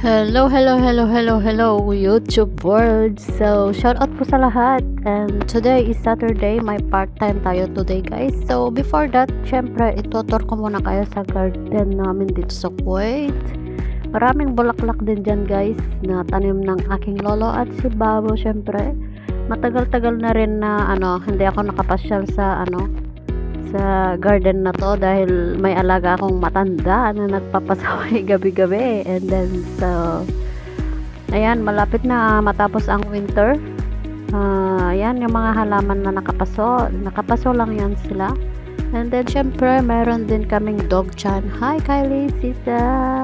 Hello, hello, hello, hello, hello, YouTube world. So, shout out po sa lahat. And today is Saturday, may part-time tayo today, guys. So, before that, syempre, itutur ko muna kayo sa garden namin dito sa Kuwait. Maraming bulaklak din dyan, guys, na tanim ng aking lolo at si Babo, syempre. Matagal-tagal na rin na, hindi ako nakapasyal sa, sa garden na to dahil may alaga akong matanda na nagpapasaway gabi-gabi. And then so ayan, malapit na matapos ang winter. Ayan yung mga halaman na nakapaso lang yan sila. And then syempre meron din kaming dog chan. Hi Kylie, sisa,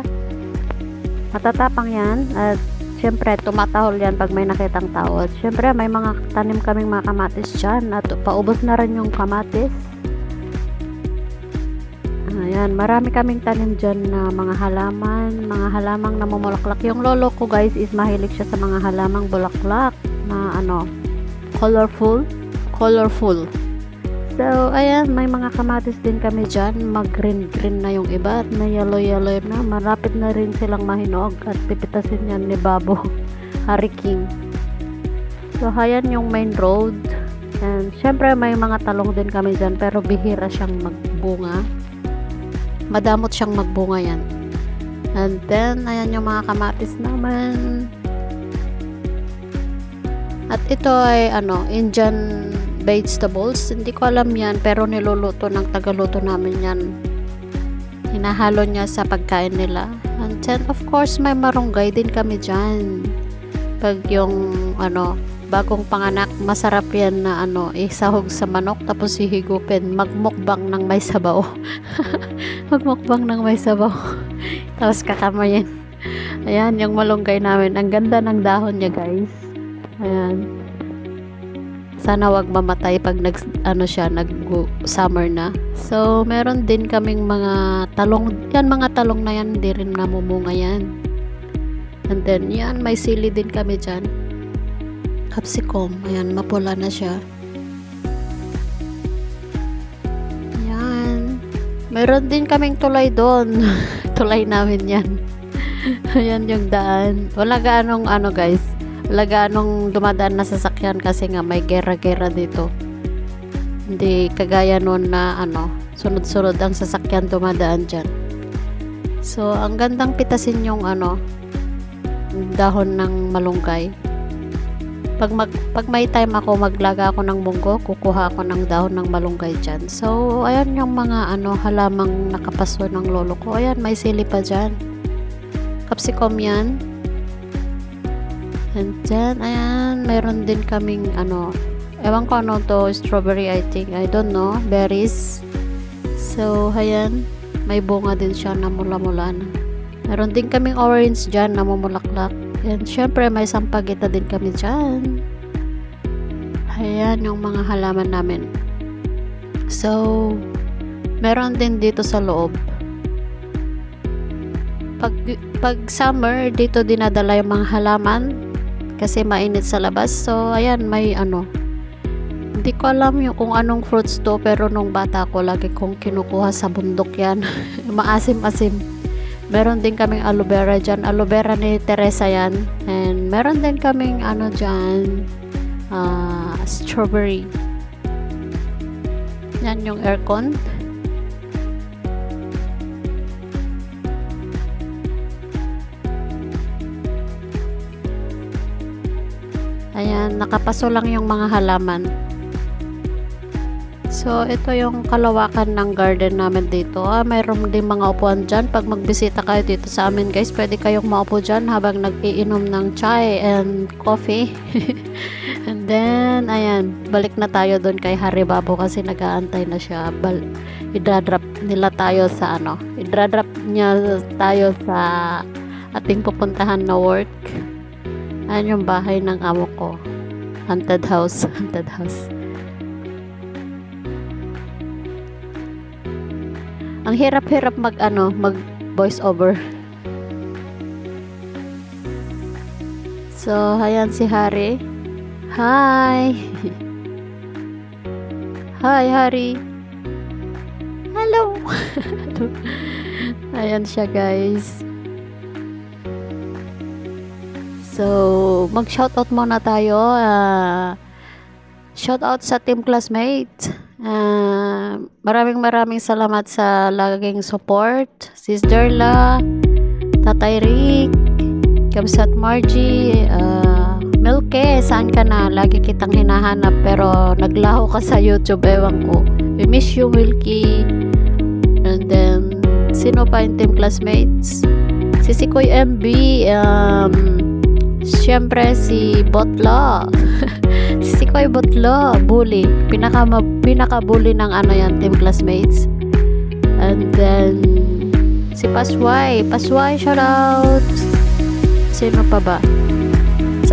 matatapang yan. At syempre tumatahol yan pag may nakitang tao. At syempre may mga tanim kaming mga kamatis dyan at paubos na rin yung kamatis. Ayan, marami kaming tanim dyan na mga halamang namumulaklak. Yung lolo ko, guys, is mahilig siya sa mga halamang bulaklak na colorful. So, ayan, may mga kamatis din kami dyan. Mag-green na yung iba at may yellow na. Malapit na rin silang mahinog at pipitasin yan ni Babo, Hari King. So, ayan yung main road. And, syempre, may mga talong din kami dyan pero bihira siyang magbunga. Madamot siyang magbunga yan. And then ayan yung mga kamatis naman. At ito ay Indian vegetables. Hindi ko alam yan pero niluluto ng tagaluto namin yan. Hinahalo niya sa pagkain nila. And then of course may marunggay din kami dyan. Pag yung bagong panganak, masarap yan na isahog sa manok tapos hihigupin, magmukbang ng may sabaw. Magmukbang ng may sabaw. Tapos kakamayin. Ayan, yung malunggay namin. Ang ganda ng dahon niya, guys. Ayan. Sana wag mamatay pag nag-summer na. So, meron din kaming mga talong. Yan, mga talong na yan, hindi rin namumunga yan. And then, yan, may sili din kami dyan. Capsicum. Ayan, mapula na siya. Ayan. Meron din kaming tulay doon. Tulay namin yan. Ayan yung daan. Wala gaanong guys. Wala gaanong dumadaan na sasakyan kasi nga may gera-gera dito. Hindi kagaya noon na sunod-sunod ang sasakyan dumadaan dyan. So, ang gandang pitasin yung dahon ng malunggay. Pag may time ako, maglaga ako ng munggo, kukuha ako ng dahon ng malunggay dyan. So, ayan yung mga halamang nakapaso ng lolo ko. Ayan, may sili pa dyan. Capsicum yan. And then, ayan, meron din kaming ewan ko to, strawberry I think. I don't know, berries. So, ayan, may bunga din siya na mula-mula na. Meron din kaming orange dyan na mamulaklak. And syempre may sampagita din kami dyan. Ayan yung mga halaman namin. So, meron din dito sa loob. Pag summer, dito dinadala yung mga halaman kasi mainit sa labas. So, ayan, may hindi ko alam kung anong fruits to, pero nung bata ko lagi kong kinukuha sa bundok yan. Maasim-asim. Meron din kaming aloe vera dyan. Aloe vera ni Teresa yan. And meron din kaming dyan, strawberry. Yan yung aircon. Ayan, nakapaso lang yung mga halaman. So, ito yung kalawakan ng garden namin dito. Mayroon din mga upuan dyan. Pag magbisita kayo dito sa amin, guys, pwede kayong maupo dyan habang nag-iinom ng chai and coffee. And then, ayan, balik na tayo doon kay Hari Babo kasi nag-aantay na siya. Idra-drop niya tayo sa ating pupuntahan na work. Ayan yung bahay ng amo ko. Haunted house. Ang hirap-hirap mag voice over. So, ayan si Hari. Hi! Hi, Hari! Hello! Ayan siya, guys. So, mag-shoutout muna tayo. Shoutout sa team classmates. Maraming salamat sa laging support. Sis Darla, Tatay Rick, Kamsat Margie, Milke, saan ka na? Lagi kitang hinahanap pero naglaho ka sa YouTube, ewan ko. We miss you, Milky. And then, sino pa yung team classmates? Si Sikoy MB, siyempre si Botla. Si Sikoy Botla, bully. Pinaka-bully ng yan, team classmates. And then, si Pasway. Pasway, shoutout. Sino pa ba?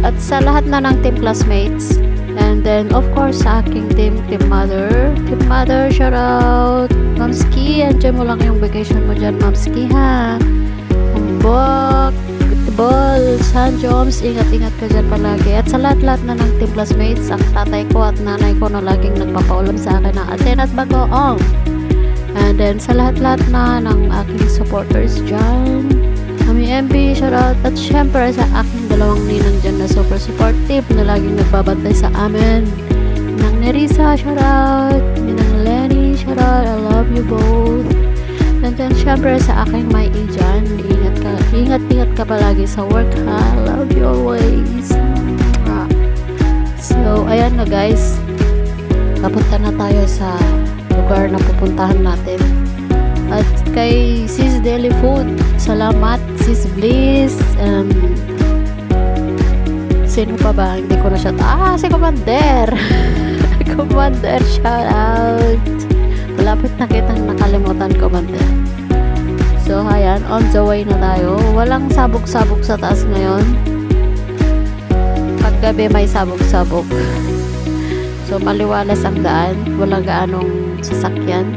At sa lahat na ng team classmates. And then, of course, sa aking team mother. Team mother, shoutout. Mamski, andyan mo lang yung vacation mo dyan, Mamski, ha? Umbok, Ball, San Joms, ingat-ingat ka dyan palagi. At sa lahat-lahat na ng team classmates, ang tatay ko at nanay ko na laging nagpapaulam sa akin ng atin at bagoong. And then, sa lahat-lahat na ng aking supporters dyan, Mami MB, shoutout. At syempre sa aking dalawang ninang dyan na super supportive na laging nagbabantay sa amin. Ninang Nerissa, shoutout. Ninang Lenny, shoutout. I love you both. And then syempre sa aking may dyan, ingat ka palagi sa work, ha. Love you always. So ayan na guys, papunta na tayo sa lugar na pupuntahan natin. At kay Sis Deli Food, salamat. Sis Bliss, sino pa ba? Hindi ko na shout. Si Commander. Commander, shout out. Malapit na kitang nakalimutan, Commander. So, ayan, on the way na tayo. Walang sabog-sabog sa taas ngayon. Paggabi may sabog-sabog. So, maliwalas ang daan. Walang gaanong sasakyan.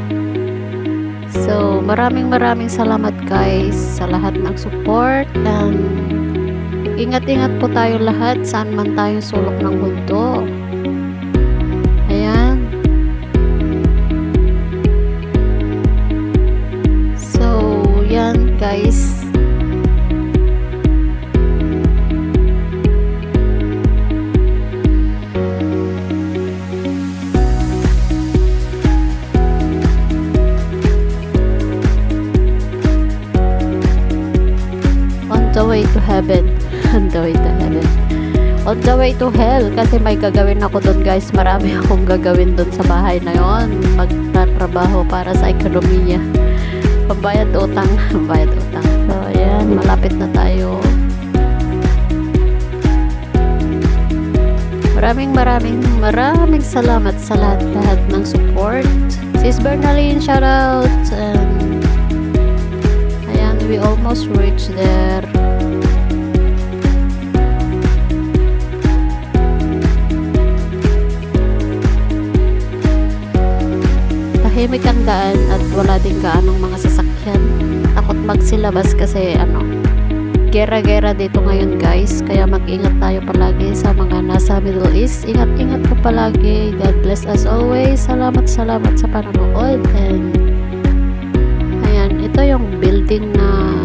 So, maraming salamat guys sa lahat ng support, and ingat-ingat po tayo lahat saan man tayo sulok ng mundo. Ayan. So, yan guys. On the way to heaven. On the way to heaven. On the way to hell. Kasi may gagawin ako doon guys. Marami akong gagawin doon sa bahay na yon. Magtatrabaho para sa ekonomiya. Pambayad utang. Pambayad utang. So ayan. Malapit na tayo. Maraming salamat sa lahat ng support. Sis Bernaline, shoutout. Ayan. We almost reached there. Tahimik ang daan at wala din gaanong mga sasakyan. Takot magsilabas kasi gera-gera dito ngayon guys. Kaya mag-ingat tayo palagi sa mga nasa Middle East. Ingat-ingat po palagi. God bless as always. Salamat sa panonood. And ayan, ito yung building na